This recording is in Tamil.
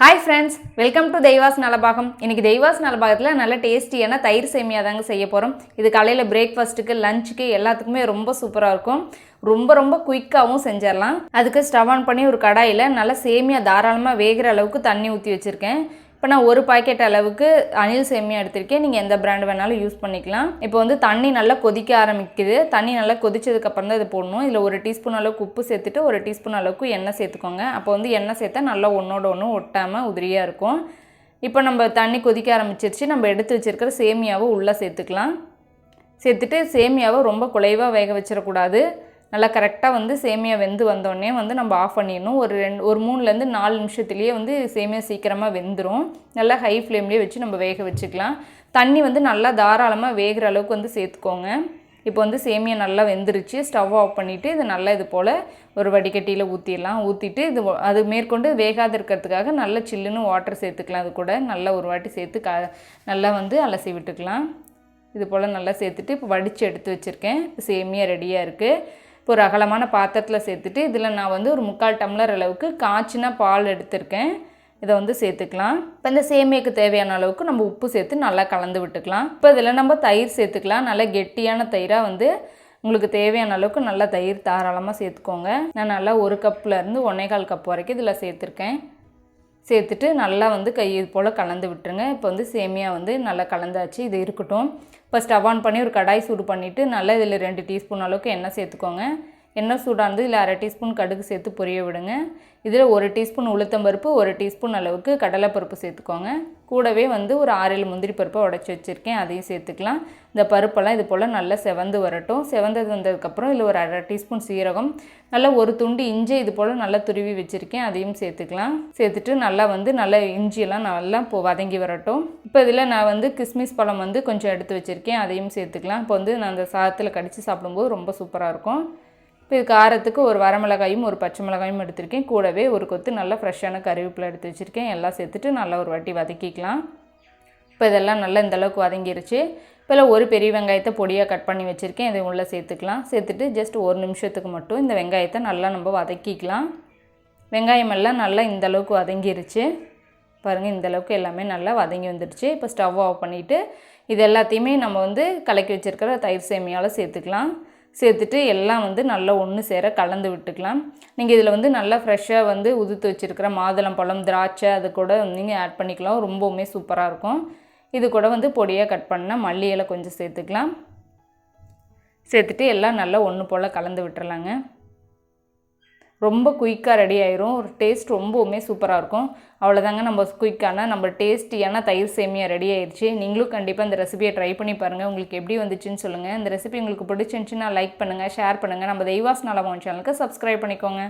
Hi friends, welcome to தெய்வாஸ் Nalabagam. இன்னைக்கு தெய்வாஸ் நலபாகத்தில் நல்ல டேஸ்டியான தயிர் சேமியா தாங்க செய்ய போகிறோம். இது காலையில் பிரேக்ஃபாஸ்ட்டுக்கு லஞ்சுக்கு எல்லாத்துக்குமே ரொம்ப சூப்பராக இருக்கும். ரொம்ப குயிக்காகவும் செஞ்சிடலாம். அதுக்கு ஸ்டவ் ஆன் பண்ணி ஒரு கடாயில் நல்லா சேமியா தாராளமாக வேகிற அளவுக்கு தண்ணி ஊற்றி வச்சுருக்கேன். இப்போ நான் ஒரு பாக்கெட் அளவுக்கு அணில் சேமியா எடுத்திருக்கேன். நீங்கள் எந்த பிராண்ட் வேணாலும் யூஸ் பண்ணிக்கலாம். இப்போ வந்து தண்ணி நல்லா கொதிக்க ஆரம்பிக்குது. தண்ணி நல்லா கொதிச்சதுக்கப்புறம் தான் இது போடணும். இதில் ஒரு டீஸ்பூன் அளவுக்கு உப்பு சேர்த்துட்டு ஒரு டீஸ்பூன் அளவுக்கு எண்ணெய் சேர்த்துக்கோங்க. அப்போ வந்து எண்ணெய் சேர்த்தா நல்லா ஒன்றோட ஒன்று ஒட்டாமல் உதிரியாக இருக்கும். இப்போ நம்ம தண்ணி கொதிக்க ஆரம்பிச்சிருச்சு. நம்ம எடுத்து வச்சுருக்கிற சேமியாவை உள்ளே சேர்த்துக்கலாம். சேர்த்துட்டு சேமியாவை ரொம்ப குலைவாக வேக வச்சிடக்கூடாது. நல்லா கரெக்டாக வந்து சேமியா வெந்து வந்தோடனே வந்து நம்ம ஆஃப் பண்ணிடணும். ஒரு 3லேருந்து 4 நிமிஷத்துலேயே வந்து சேமியா சீக்கிரமாக வெந்துடும். நல்லா ஹை ஃப்ளேம்லேயே வச்சு நம்ம வேக வச்சுக்கலாம். தண்ணி வந்து நல்லா தாராளமாக வேகிற அளவுக்கு வந்து சேர்த்துக்கோங்க. இப்போ வந்து சேமியா நல்லா வெந்துருச்சு. ஸ்டவ் ஆஃப் பண்ணிவிட்டு இது நல்லா இது போல் ஒரு வடிகட்டியில் ஊற்றிடலாம். ஊற்றிட்டு இது அது மேற்கொண்டு வேகாது இருக்கிறதுக்காக நல்லா சில்லுன்னு வாட்டர் சேர்த்துக்கலாம். அது கூட நல்லா ஒரு வாட்டி சேர்த்து நல்லா வந்து அலசி விட்டுக்கலாம். இது போல் நல்லா சேர்த்துட்டு இப்போ வடித்து எடுத்து வச்சுருக்கேன். இப்போ சேமியா ரெடியாக இருக்குது. இப்போ ஒரு அகலமான பாத்திரத்தில் சேர்த்துட்டு இதில் நான் வந்து ஒரு 3/4 டம்ளர் அளவுக்கு காய்ச்சின பால் எடுத்திருக்கேன். இதை வந்து சேர்த்துக்கலாம். இப்போ இந்த சேமியாவுக்கு தேவையான அளவுக்கு நம்ம உப்பு சேர்த்து நல்லா கலந்து விட்டுக்கலாம். இப்போ இதில் நம்ம தயிர் சேர்த்துக்கலாம். நல்லா கெட்டியான தயிராக வந்து உங்களுக்கு தேவையான அளவுக்கு நல்லா தயிர் தாராளமாக சேர்த்துக்கோங்க. நான் நல்லா 1 கப்லேருந்து 1.25 கப் வரைக்கும் இதில் சேர்த்துருக்கேன். சேர்த்துட்டு நல்லா வந்து இது போல் கலந்து விட்டுருங்க. இப்போ வந்து சேமியா வந்து நல்லா கலந்தாச்சு. இது இருக்கட்டும். இப்போ ஸ்டவ் ஆன் பண்ணி ஒரு கடாய் சூடு பண்ணிவிட்டு நல்லா இதில் 2 டீஸ்பூன் அளவுக்கு எண்ணெய் சேர்த்துக்கோங்க. எண்ணெய் சூடானது இதில் 1/2 டீஸ்பூன் கடுகு சேர்த்து பொரிய விடுங்க. இதில் 1 டீஸ்பூன் உளுத்தம்பருப்பு 1 டீஸ்பூன் அளவுக்கு கடலைப்பருப்பு சேர்த்துக்கோங்க. கூடவே வந்து ஒரு 6-7 முந்திரி பருப்பை உடச்சி வச்சுருக்கேன். அதையும் சேர்த்துக்கலாம். இந்த பருப்பெல்லாம் இது போல் நல்லா செவந்து வரட்டும். செவந்தது வந்ததுக்கப்புறம் இதில் ஒரு 1/2 டீஸ்பூன் சீரகம், நல்லா ஒரு துண்டு இஞ்சி இது போல் நல்லா துருவி வச்சுருக்கேன். அதையும் சேர்த்துக்கலாம். சேர்த்துட்டு நல்லா வந்து நல்லா இஞ்சியெல்லாம் நல்லா வதங்கி வரட்டும். இப்போ இதில் நான் வந்து கிஸ்மிஸ் பழம் வந்து கொஞ்சம் எடுத்து வச்சுருக்கேன். அதையும் சேர்த்துக்கலாம். இப்போ வந்து நான் அந்த சாதத்தில் கடித்து சாப்பிடும்போது ரொம்ப சூப்பராக இருக்கும். இப்போ இது காரத்துக்கு ஒரு வரமிளகாயும் ஒரு பச்சை மிளகாயும் எடுத்திருக்கேன். கூடவே ஒரு கொத்து நல்லா ஃப்ரெஷ்ஷான கறிவேப்பிலை எடுத்து வச்சுருக்கேன். எல்லாம் சேர்த்துட்டு நல்லா ஒரு வாட்டி வதக்கிக்கலாம். இப்போ இதெல்லாம் நல்லா இந்தளவுக்கு வதங்கிருச்சு. இப்போ ஒரு பெரிய வெங்காயத்தை பொடியாக கட் பண்ணி வச்சுருக்கேன். இதை உள்ளே சேர்த்துக்கலாம். சேர்த்துட்டு ஜஸ்ட் 1 நிமிஷத்துக்கு மட்டும் இந்த வெங்காயத்தை நல்லா நம்ம வதக்கிக்கலாம். வெங்காயம் எல்லாம் நல்லா இந்தளவுக்கு வதங்கிருச்சு. பாருங்கள், இந்தளவுக்கு எல்லாமே நல்லா வதங்கி வந்துடுச்சு. இப்போ ஸ்டவ் ஆஃப் பண்ணிவிட்டு இது எல்லாத்தையுமே நம்ம வந்து கலக்கி வச்சுருக்கிற தயிர் சேமியாவில் சேர்த்துக்கலாம். சேர்த்துட்டு எல்லாம் வந்து நல்லா ஒன்று சேர கலந்து விட்டுக்கலாம். நீங்கள் இதில் வந்து நல்லா ஃப்ரெஷ்ஷாக வந்து உதுத்து வச்சுருக்கிற மாதுளம்பழம், திராட்சை அது கூட நீங்கள் ஆட் பண்ணிக்கலாம். ரொம்பவுமே சூப்பராக இருக்கும். இது கூட வந்து பொடியாக கட் பண்ண மல்லி இலை கொஞ்சம் சேர்த்துக்கலாம். சேர்த்துட்டு எல்லாம் நல்லா ஒன்று போல் கலந்து விட்டுறலாங்க. ரொம்ப குயிக்காக ரெடி ஆயிரும். ஒரு டேஸ்ட் ரொம்பவுமே சூப்பராக இருக்கும். அவ்வளோதாங்க, நம்ம குயிக்கான நம்ம டேஸ்டியான தயிர் சேமியா ரெடி ஆயிடுச்சு. நீங்களும் கண்டிப்பாக இந்த ரெசிபியை ட்ரை பண்ணி பாருங்கள். உங்களுக்கு எப்படி வந்துச்சுன்னு சொல்லுங்கள். இந்த ரெசிபி உங்களுக்கு பிடிச்சிருந்துச்சுன்னா லைக் பண்ணுங்கள், ஷேர் பண்ணுங்கள். நம்ம தெய்வாஸ் நலபாகம் சேனலுக்கு சப்ஸ்கிரைப் பண்ணிக்கோங்க.